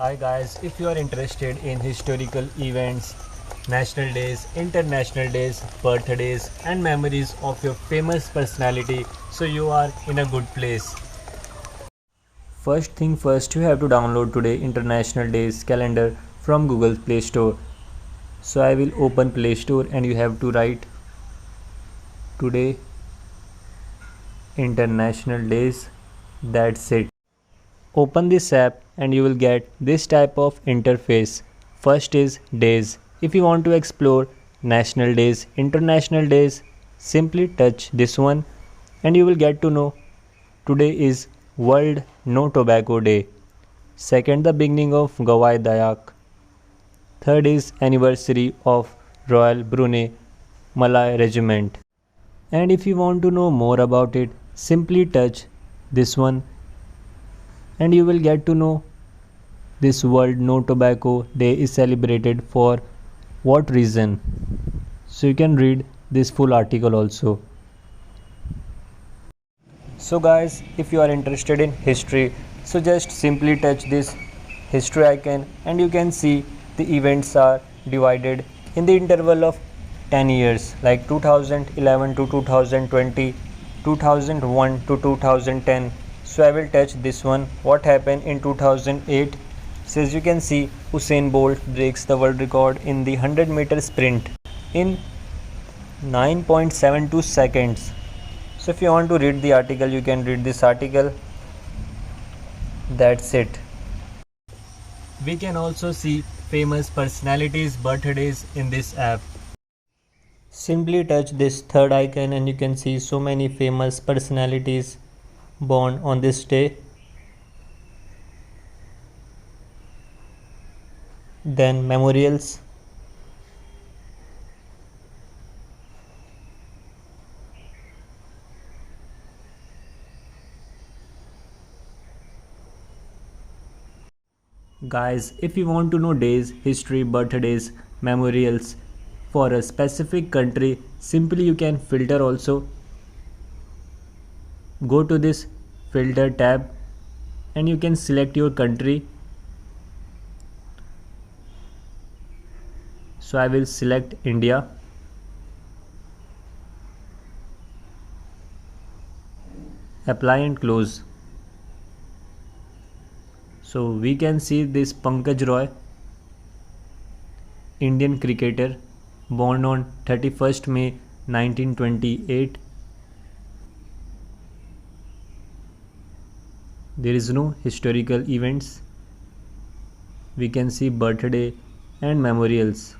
Hi guys, if you are interested in historical events, national days, international days, birthdays and memories of your famous personality, so you are in a good place. First thing first, you have to download today International Days calendar from Google Play Store. So I will open Play Store and you have to write today International Days. That's it. Open this app and you will get this type of interface. First is days. If you want to explore national days, international days, simply touch this one and you will get to know today is World No Tobacco Day. Second, the beginning of Gawai Dayak. Third is anniversary of Royal Brunei Malay Regiment. And if you want to know more about it, simply touch this one and you will get to know this World No Tobacco Day is celebrated for what reason. So you can read this full article also. So guys, if you are interested in history, so just simply touch this history icon and you can see the events are divided in the interval of 10 years like 2011 to 2020, 2001 to 2010. So I will touch this one. What happened in 2008? So as you can see, Usain Bolt breaks the world record in the 100-meter sprint in 9.72 seconds. So if you want to read the article, you can read this article. That's it. We can also see famous personalities' birthdays in this app. Simply touch this third icon and you can see so many famous personalities born on this day. Then memorials. Guys, if you want to know days, history, birthdays, memorials for a specific country, simply you can filter also. Go to this filter tab and you can select your country. So I will select India. Apply and close. So we can see this Pankaj Roy, Indian cricketer, born on 31st May 1928. There is no historical events. We can see birthday and memorials.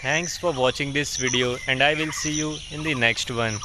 Thanks for watching this video and I will see you in the next one.